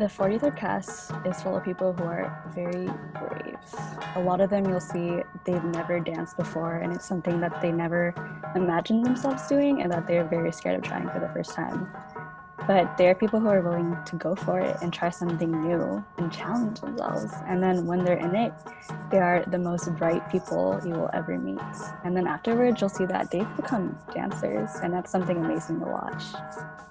The 43rd cast is full of people who are very brave. A lot of them you'll see they've never danced before, and it's something that they never imagined themselves doing and that they're very scared of trying for the first time. But there are people who are willing to go for it and try something new and challenge themselves. And then when they're in it, they are the most bright people you will ever meet. And then afterwards, you'll see that they've become dancers, and that's something amazing to watch.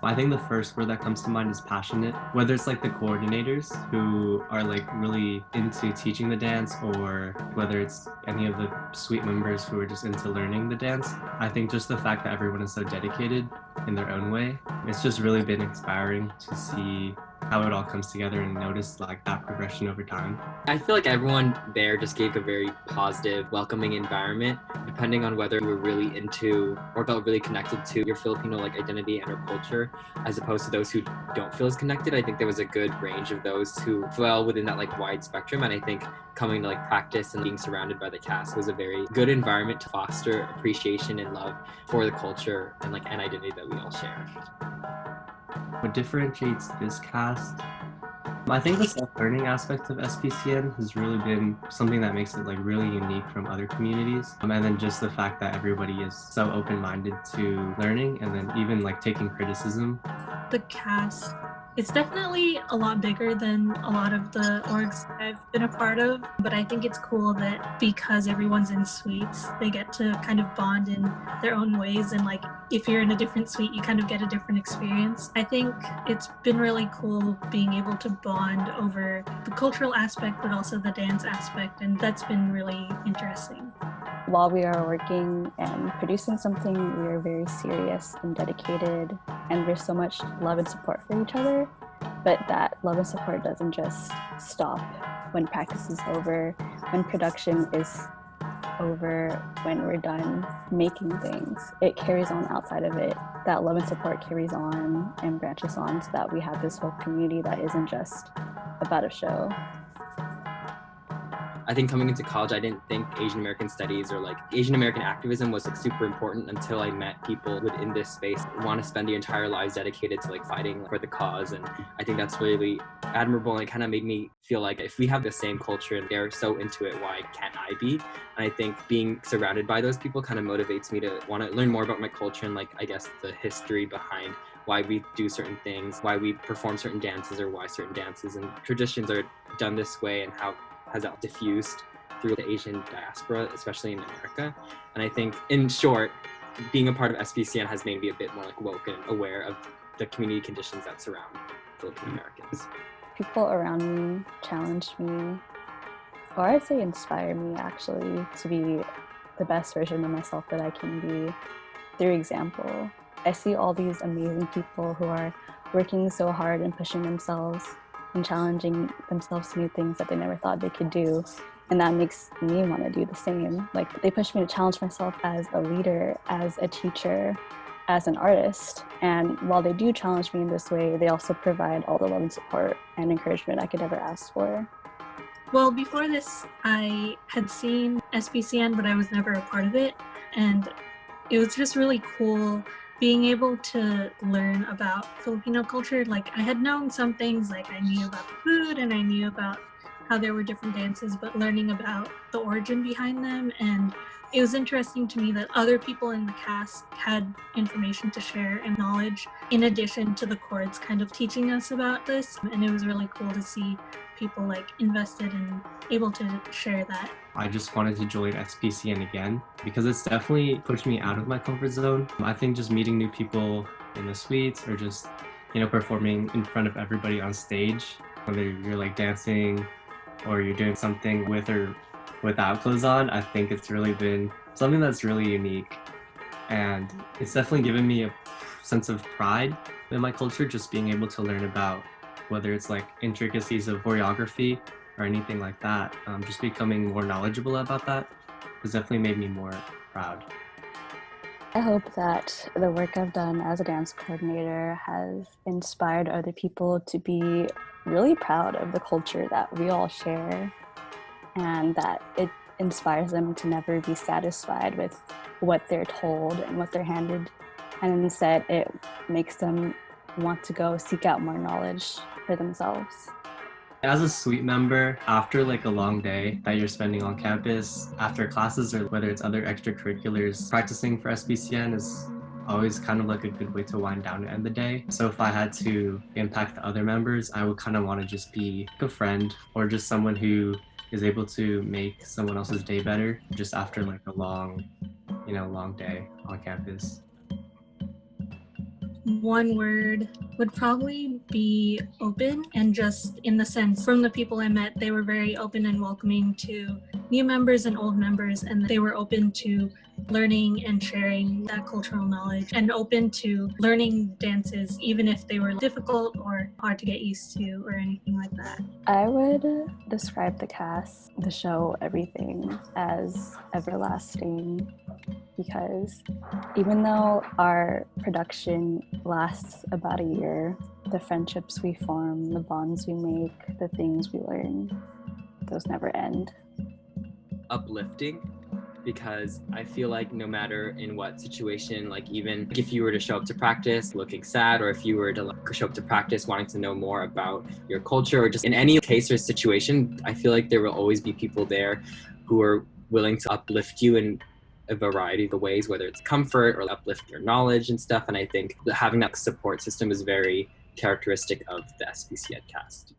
I think the first word that comes to mind is passionate. Whether it's like the coordinators who are like really into teaching the dance, or whether it's any of the suite members who are just into learning the dance, I think just the fact that everyone is so dedicated in their own way, it's just really been inspiring to see how it all comes together and notice like that progression over time. I feel like everyone there just gave a very positive, welcoming environment, depending on whether you were really into or felt really connected to your Filipino like identity and or culture, as opposed to those who don't feel as connected. I think there was a good range of those who fell within that like wide spectrum, and I think coming to like practice and being surrounded by the cast was a very good environment to foster appreciation and love for the culture and like an identity that we all share. What differentiates this cast? I think the self-learning aspect of SPCN has really been something that makes it like really unique from other communities. And then just the fact that everybody is so open-minded to learning and then even like taking criticism. The cast, it's definitely a lot bigger than a lot of the orgs I've been a part of, but I think it's cool that because everyone's in suites, they get to kind of bond in their own ways, and like if you're in a different suite, you kind of get a different experience. I think it's been really cool being able to bond over the cultural aspect, but also the dance aspect, and that's been really interesting. While we are working and producing something, we are very serious and dedicated, and there's so much love and support for each other. But that love and support doesn't just stop when practice is over, when production is over, when we're done making things. It carries on outside of it. That love and support carries on and branches on, so that we have this whole community that isn't just about a show. I think coming into college, I didn't think Asian American studies or like Asian American activism was like super important until I met people within this space who want to spend their entire lives dedicated to like fighting for the cause. And I think that's really admirable, and it kind of made me feel like if we have the same culture and they're so into it, why can't I be? And I think being surrounded by those people kind of motivates me to want to learn more about my culture and like, I guess, the history behind why we do certain things, why we perform certain dances, or why certain dances and traditions are done this way, and how has that diffused through the Asian diaspora, especially in America. And I think, in short, being a part of SPCN has made me a bit more like woke and aware of the community conditions that surround Filipino Americans. People around me challenge me, or I'd say inspire me actually, to be the best version of myself that I can be through example. I see all these amazing people who are working so hard and pushing themselves and challenging themselves to new things that they never thought they could do. And that makes me want to do the same. Like, they push me to challenge myself as a leader, as a teacher, as an artist. And while they do challenge me in this way, they also provide all the love and support and encouragement I could ever ask for. Well, before this, I had seen SPCN, but I was never a part of it. And it was just really cool being able to learn about Filipino culture. Like, I had known some things, like I knew about the food and I knew about how there were different dances, but learning about the origin behind them. And it was interesting to me that other people in the cast had information to share and knowledge in addition to the chords kind of teaching us about this. And it was really cool to see people like invested and able to share that. I just wanted to join SPCN again because it's definitely pushed me out of my comfort zone. I think just meeting new people in the suites, or just, performing in front of everybody on stage, whether you're like dancing or you're doing something with or without clothes on, I think it's really been something that's really unique. And it's definitely given me a sense of pride in my culture, just being able to learn about whether it's like intricacies of choreography or anything like that. Just becoming more knowledgeable about that has definitely made me more proud. I hope that the work I've done as a dance coordinator has inspired other people to be really proud of the culture that we all share, and that it inspires them to never be satisfied with what they're told and what they're handed, and instead it makes them want to go seek out more knowledge for themselves. As a suite member, after like a long day that you're spending on campus, after classes or whether it's other extracurriculars, practicing for SPCN is always kind of like a good way to wind down and end the day. So if I had to impact the other members, I would kind of want to just be a friend or just someone who is able to make someone else's day better just after like a long day on campus. One word would probably be open, and just in the sense from the people I met, they were very open and welcoming to new members and old members, and they were open to learning and sharing that cultural knowledge and open to learning dances even if they were difficult or hard to get used to or anything like that. I would describe the cast, the show, everything as everlasting, because even though our production lasts about a year, the friendships we form, the bonds we make, the things we learn, those never end. Uplifting, because I feel like no matter in what situation, like even if you were to show up to practice looking sad, or if you were to show up to practice wanting to know more about your culture, or just in any case or situation, I feel like there will always be people there who are willing to uplift you in a variety of ways, whether it's comfort or uplift your knowledge and stuff. And I think having that support system is very characteristic of the SPCN cast.